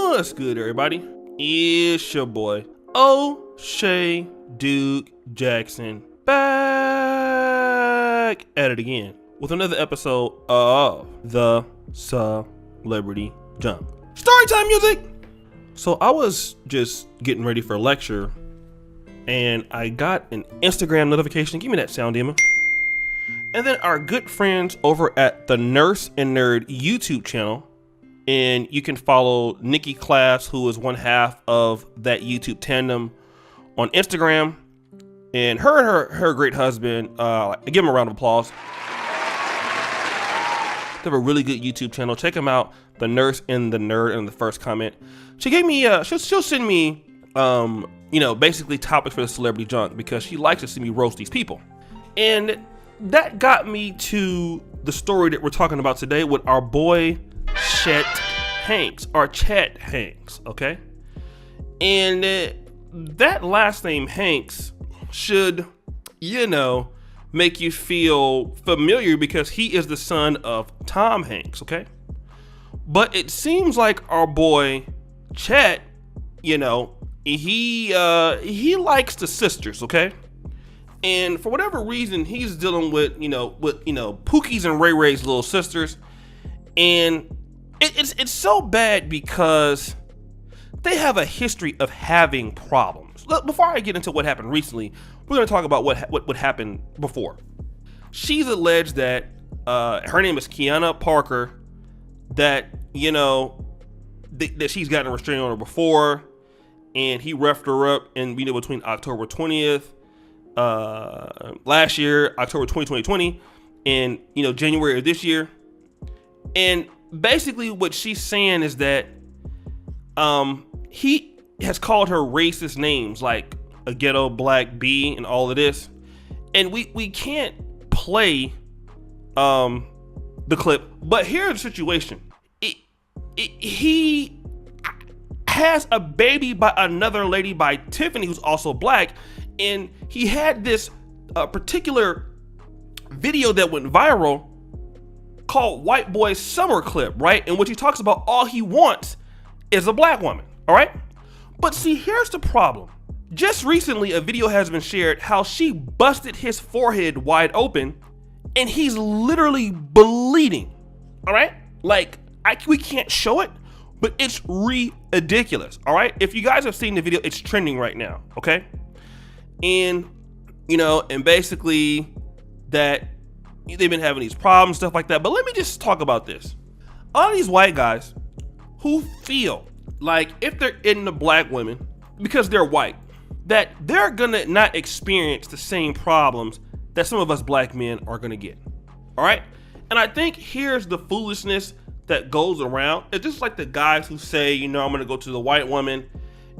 What's good, everybody? It's your boy, O'Shea Duke Jackson, back at it again with another episode of the Celebrity Junk. Storytime music! So I was just getting ready for a lecture and I got an Instagram notification. Give me that sound, Emma. And then our good friends over at the Nurse and Nerd YouTube channel, and you can follow Nikki Class, who is one half of that YouTube tandem, on Instagram. And her and her great husband, give them a round of applause. They have a really good YouTube channel. Check them out. The Nurse and the Nerd in the first comment. She gave me, she'll send me, basically topics for the Celebrity Junk because she likes to see me roast these people. And that got me to the story that we're talking about today with our boy, Chet Hanks, okay? And that last name Hanks should, make you feel familiar because he is the son of Tom Hanks, okay? But it seems like our boy Chet, he likes the sisters, okay? And for whatever reason, he's dealing with Pookie's and Ray Ray's little sisters. And it's so bad because they have a history of having problems. Look, before I get into what happened recently, we're going to talk about what happened before. She's alleged that her name is Kiana Parker, that that she's gotten a restraining order before, and he roughed her up in between October 20th last year, October 2020, and January of this year. And basically what she's saying is that he has called her racist names like a ghetto black bee and all of this, and we can't play the clip, but here's the situation. He has a baby by another lady, by Tiffany, who's also black, and he had this particular video that went viral called White Boy Summer Clip, right? In which he talks about all he wants is a black woman, all right? But see, here's the problem. Just recently, a video has been shared how she busted his forehead wide open and he's literally bleeding, all right? Like, we can't show it, but it's ridiculous, all right? If you guys have seen the video, it's trending right now, okay? And, and basically that they've been having these problems, stuff like that. But let me just talk about this. All these white guys who feel like if they're into black women because they're white, that they're gonna not experience the same problems that some of us black men are gonna get, all right? And I think here's the foolishness that goes around. It's just like the guys who say, I'm gonna go to the white woman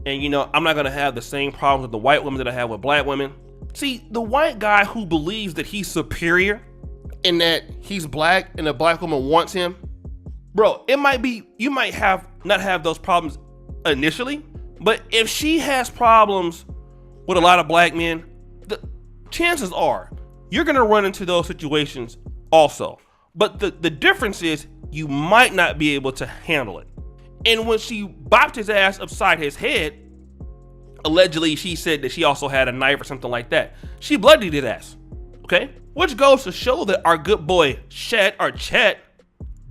and I'm not gonna have the same problems with the white women that I have with black women. See, the white guy who believes that he's superior and that he's black and a black woman wants him, bro, it might be, you might not have those problems initially, but if she has problems with a lot of black men, the chances are you're gonna run into those situations also. But the difference is you might not be able to handle it. And when she bopped his ass upside his head, allegedly she said that she also had a knife or something like that. She bloodied his ass, okay? Which goes to show that our good boy Chet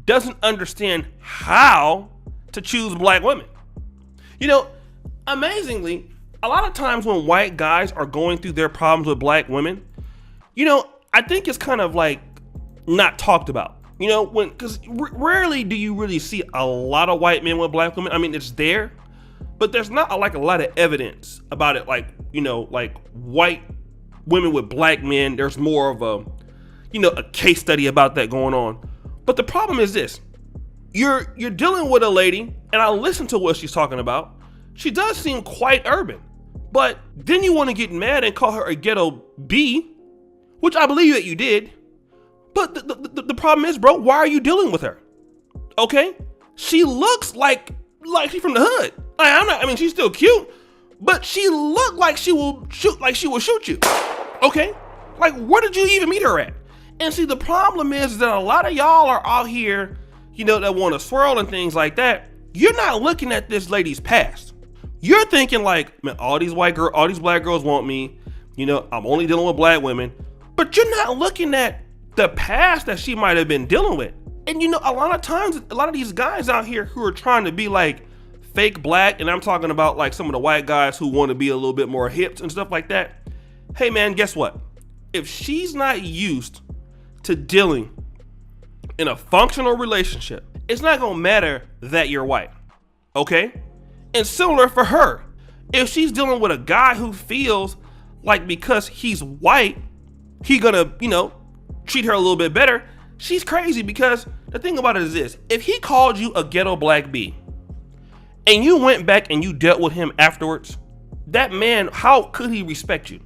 doesn't understand how to choose black women. Amazingly, a lot of times when white guys are going through their problems with black women, I think it's kind of like not talked about. Because rarely do you really see a lot of white men with black women. I mean, it's there, but there's not a lot of evidence about it. Like white women with black men, there's more of a case study about that going on. But the problem is this: you're dealing with a lady, and I listen to what she's talking about. She does seem quite urban, but then you want to get mad and call her a ghetto bee, which I believe that you did. But the problem is, bro, why are you dealing with her? Okay, she looks like she's from the hood. She's still cute, but she looked like she will shoot you. Okay, like where did you even meet her at? And see, the problem is that a lot of y'all are out here, that want to swirl and things like that. you're not looking at this lady's past. You're thinking like, man, all these black girls want me. You know, I'm only dealing with black women. But you're not looking at the past that she might have been dealing with. And you know, a lot of times, a lot of these guys out here who are trying to be like fake black, and I'm talking about like some of the white guys who want to be a little bit more hip and stuff like that. Hey man, guess what? If she's not used to dealing in a functional relationship, it's not gonna matter that you're white, okay? And similar for her. If she's dealing with a guy who feels like because he's white, he gonna, you know, treat her a little bit better, she's crazy. Because the thing about it is this: if he called you a ghetto black B and you went back and you dealt with him afterwards, that man, how could he respect you?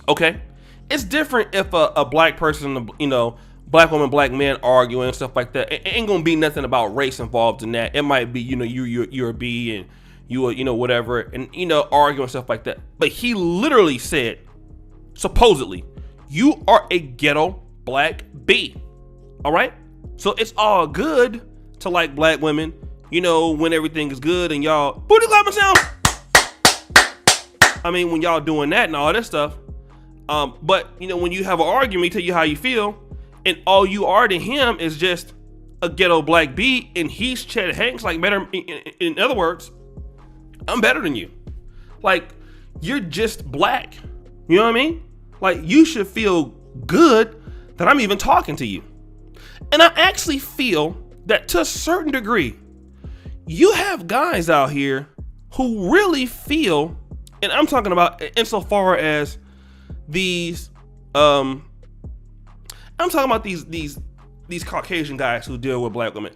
Okay? It's different if a black person, you know, black woman, black man arguing and stuff like that. It ain't gonna be nothing about race involved in that. It might be, you know, you're a B and you know, whatever, and, you know, arguing and stuff like that. But he literally said, supposedly, you are a ghetto black B. All right? So it's all good to like black women, you know, when everything is good and y'all booty clapping sound. I mean, when y'all doing that and all this stuff. But, you know, when you have an argument, he tell you how you feel, and all you are to him is just a ghetto black B, and he's Chet Hanks, like, better, in other words, I'm better than you. Like, you're just black. You know what I mean? Like, you should feel good that I'm even talking to you. And I actually feel that to a certain degree, you have guys out here who really feel, and I'm talking about insofar as these, I'm talking about these Caucasian guys who deal with black women.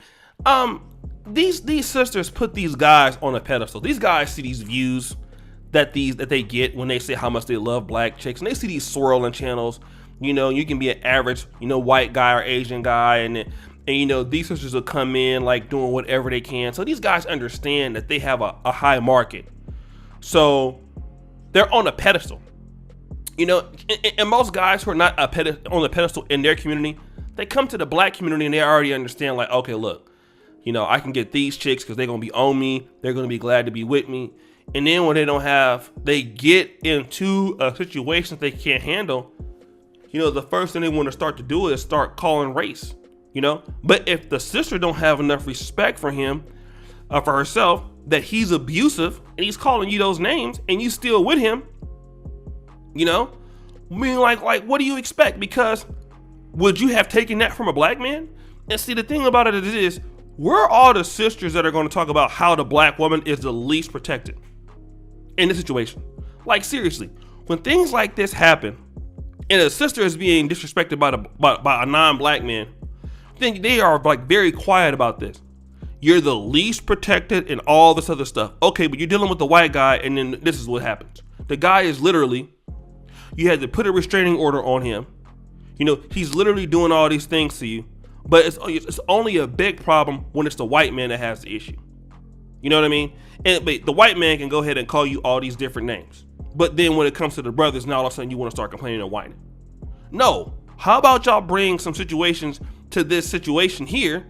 These sisters put these guys on a pedestal. These guys see these views that they get when they say how much they love black chicks, and they see these swirling channels. You know, you can be an average, you know, white guy or Asian guy, and you know, these sisters will come in like doing whatever they can. So these guys understand that they have a high market, so they're on a pedestal. You know, and most guys who are not on the pedestal in their community, they come to the black community and they already understand, like, okay, look, you know, I can get these chicks because they're gonna be on me, they're gonna be glad to be with me. And then when they get into a situation that they can't handle, you know, the first thing they want to start to do is start calling race, you know. But if the sister don't have enough respect for him, for herself, that he's abusive and he's calling you those names and you still with him, you know, I mean, like what do you expect? Because would you have taken that from a black man? And see, the thing about it is, we're all the sisters that are going to talk about how the black woman is the least protected in this situation. Like, seriously, when things like this happen and a sister is being disrespected by a non-black man, then they are like very quiet about this. You're the least protected and all this other stuff. Okay, but you're dealing with the white guy, and then this is what happens. The guy is literally, you had to put a restraining order on him. You know, he's literally doing all these things to you, but it's only a big problem when it's the white man that has the issue. You know what I mean? But the white man can go ahead and call you all these different names. But then when it comes to the brothers, now all of a sudden you want to start complaining and whining. No. How about y'all bring some situations to this situation here,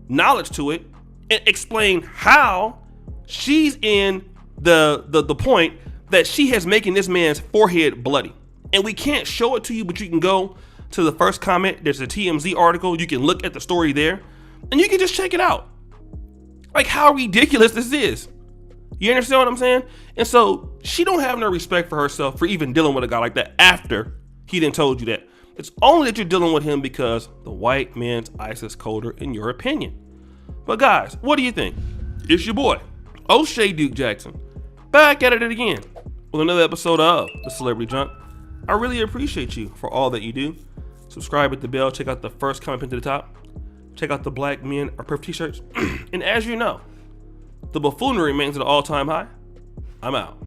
knowledge to it, and explain how she's in the point that she has making this man's forehead bloody. And we can't show it to you, but you can go to the first comment. There's a TMZ article. You can look at the story there, and you can just check it out. Like, how ridiculous this is. You understand what I'm saying? And so she don't have no respect for herself for even dealing with a guy like that after he done told you that. It's only that you're dealing with him because the white man's ice is colder, in your opinion. But guys, what do you think? It's your boy, O'Shea Duke Jackson, back at it again with another episode of The Celebrity Junk. I really appreciate you for all that you do. Subscribe, hit the bell, check out the first comment pinned to the top. Check out the Black Men Are Perfect t-shirts. And as you know, the buffoonery remains at an all-time high. I'm out.